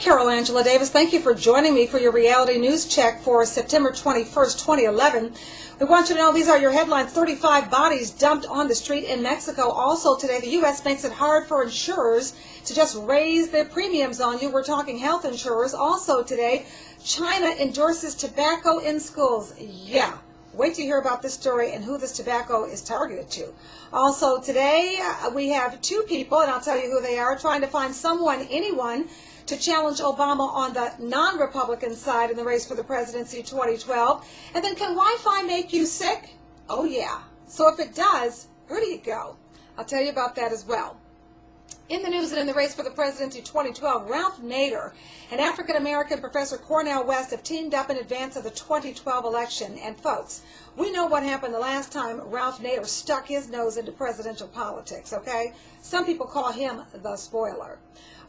Carol Angela Davis. Thank you for joining me for your reality news check for September 21st, 2011. We want you to know these are your headlines. 35 bodies dumped on the street in Mexico. Also today, the U.S. makes it hard for insurers to just raise their premiums on you. We're talking health insurers. Also today, China endorses tobacco in schools. Yeah. Wait to hear about this story and who this tobacco is targeted to. Also today, we have two people, and I'll tell you who they are, trying to find anyone, to challenge Obama on the non-Republican side in the race for the presidency 2012. And then, can Wi-Fi make you sick? Oh, yeah. So if it does, where do you go? I'll tell you about that as well. In the news and in the race for the presidency 2012, Ralph Nader, an African-American professor at Cornell West, have teamed up in advance of the 2012 election. And folks, we know what happened the last time Ralph Nader stuck his nose into presidential politics, okay? Some people call him the spoiler.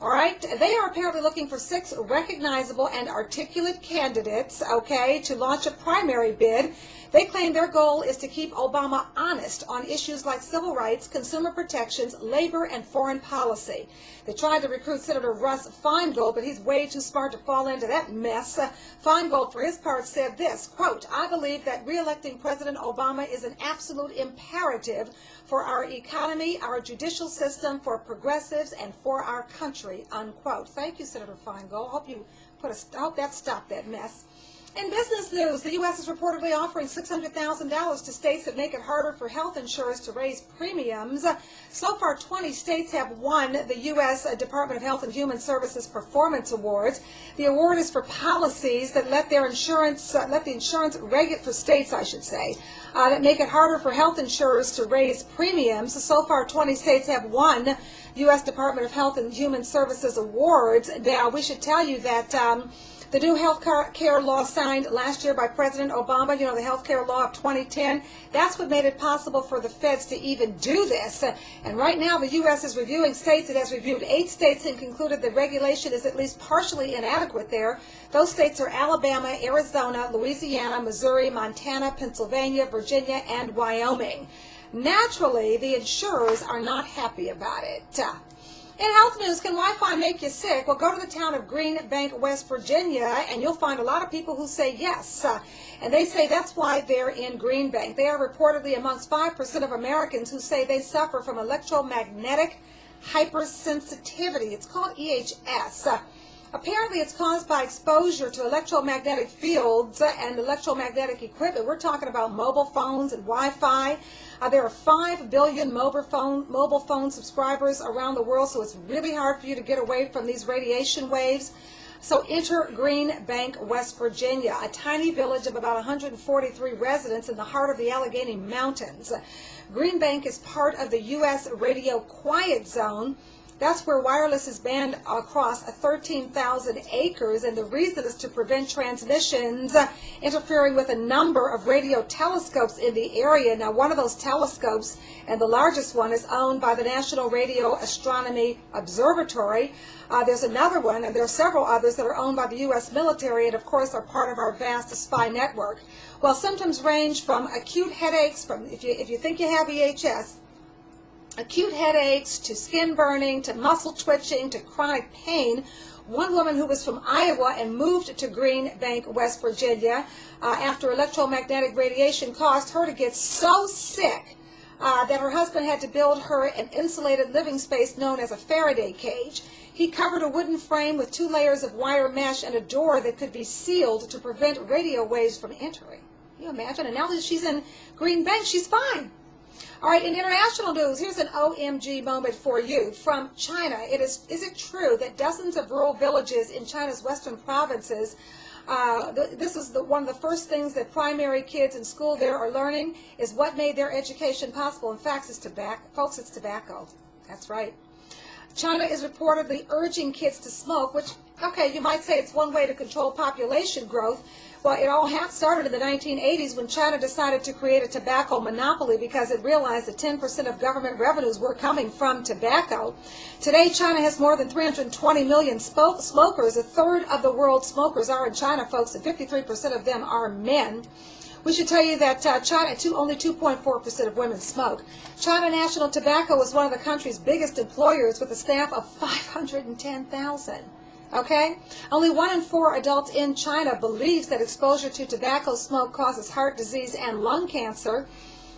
All right, they are apparently looking for 6 recognizable and articulate candidates, okay, to launch a primary bid. They claim their goal is to keep Obama honest on issues like civil rights, consumer protections, labor, and foreign policy. They tried to recruit Senator Russ Feingold, but he's way too smart to fall into that mess. Feingold, for his part, said this, quote, "I believe that re-electing President Obama is an absolute imperative for our economy, our judicial system, for progressives, and for our country," unquote. Thank you, Senator Feingold. Hope that stopped that mess. In business news, the U.S. is reportedly offering $600,000 to states that make it harder for health insurers to raise premiums. So far, 20 states have won the U.S. Department of Health and Human Services Performance Awards. The award is for policies that let the insurance regulate for states, that make it harder for health insurers to raise premiums. So far, 20 states have won U.S. Department of Health and Human Services Awards. Now, we should tell you that the new health care law signed last year by President Obama, the health care law of 2010, that's what made it possible for the feds to even do this. And right now, the U.S. is reviewing states. It has reviewed 8 states and concluded that regulation is at least partially inadequate there. Those states are Alabama, Arizona, Louisiana, Missouri, Montana, Pennsylvania, Virginia, and Wyoming. Naturally, the insurers are not happy about it. In health news, can Wi-Fi make you sick? Well, go to the town of Green Bank, West Virginia, and you'll find a lot of people who say yes. And they say that's why they're in Green Bank. They are reportedly amongst 5% of Americans who say they suffer from electromagnetic hypersensitivity. It's called EHS. Apparently, it's caused by exposure to electromagnetic fields and electromagnetic equipment. We're talking about mobile phones and Wi-Fi. There are 5 billion mobile phone subscribers around the world, so it's really hard for you to get away from these radiation waves. So enter Green Bank, West Virginia, a tiny village of about 143 residents in the heart of the Allegheny Mountains. Green Bank is part of the U.S. Radio Quiet Zone. That's where wireless is banned across 13,000 acres, and the reason is to prevent transmissions interfering with a number of radio telescopes in the area. Now, one of those telescopes, and the largest one, is owned by the National Radio Astronomy Observatory. There's another one, and there are several others that are owned by the U.S. military and, of course, are part of our vast spy network. Well, symptoms range from acute headaches, if you think you have EHS, acute headaches, to skin burning, to muscle twitching, to chronic pain. One woman who was from Iowa and moved to Green Bank, West Virginia, after electromagnetic radiation caused her to get so sick that her husband had to build her an insulated living space known as a Faraday cage. He covered a wooden frame with 2 layers of wire mesh and a door that could be sealed to prevent radio waves from entering. Can you imagine? And now that she's in Green Bank, she's fine. All right, in international news, here's an OMG moment for you from China. Is it true that dozens of rural villages in China's western provinces, this is one of the first things that primary kids in school there are learning, is what made their education possible. In fact, it's tobacco. Folks, it's tobacco. That's right. China is reportedly urging kids to smoke, which, okay, you might say it's one way to control population growth. Well, it all started in the 1980s when China decided to create a tobacco monopoly because it realized that 10% of government revenues were coming from tobacco. Today, China has more than 320 million smokers. A third of the world's smokers are in China, folks, and 53% of them are men. We should tell you that only 2.4% of women smoke. China National Tobacco is one of the country's biggest employers with a staff of 510,000. Okay? Only 1 in 4 adults in China believes that exposure to tobacco smoke causes heart disease and lung cancer.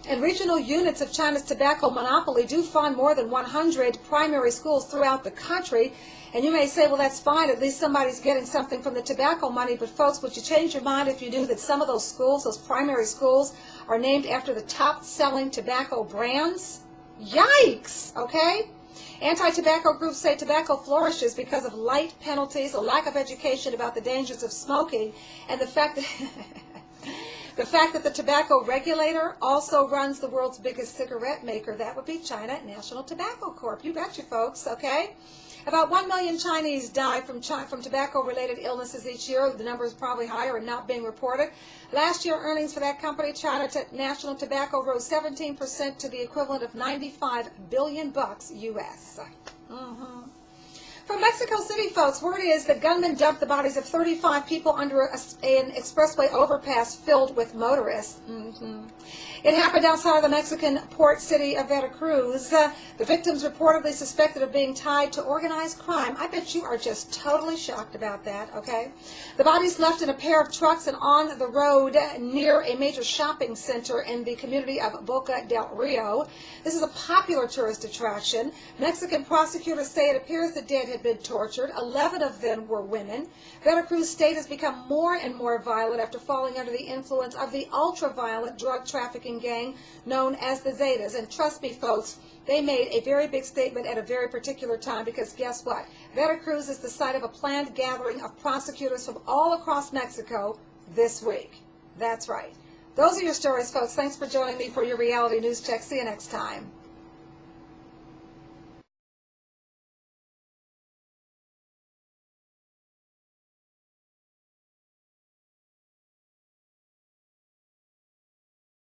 And regional units of China's tobacco monopoly do fund more than 100 primary schools throughout the country. And you may say, well, that's fine. At least somebody's getting something from the tobacco money. But, folks, would you change your mind if you knew that some of those schools, those primary schools, are named after the top-selling tobacco brands? Yikes! Okay? Anti-tobacco groups say tobacco flourishes because of light penalties, a lack of education about the dangers of smoking, and the fact that the tobacco regulator also runs the world's biggest cigarette maker. That would be China National Tobacco Corp. You betcha, folks, okay? About 1 million Chinese die from tobacco-related illnesses each year. The number is probably higher and not being reported. Last year, earnings for that company, China National Tobacco, rose 17% to the equivalent of $95 billion U.S. From Mexico City, folks, word is that gunmen dumped the bodies of 35 people under an expressway overpass filled with motorists. It happened outside of the Mexican port city of Veracruz. The victims reportedly suspected of being tied to organized crime. I bet you are just totally shocked about that, okay? The bodies left in a pair of trucks and on the road near a major shopping center in the community of Boca del Rio. This is a popular tourist attraction. Mexican prosecutors say it appears the dead had been tortured. 11 of them were women. Veracruz state has become more and more violent after falling under the influence of the ultra-violent drug trafficking gang known as the Zetas. And trust me, folks, they made a very big statement at a very particular time, because guess what? Veracruz is the site of a planned gathering of prosecutors from all across Mexico this week. That's right. Those are your stories, folks. Thanks for joining me for your reality news check. See you next time.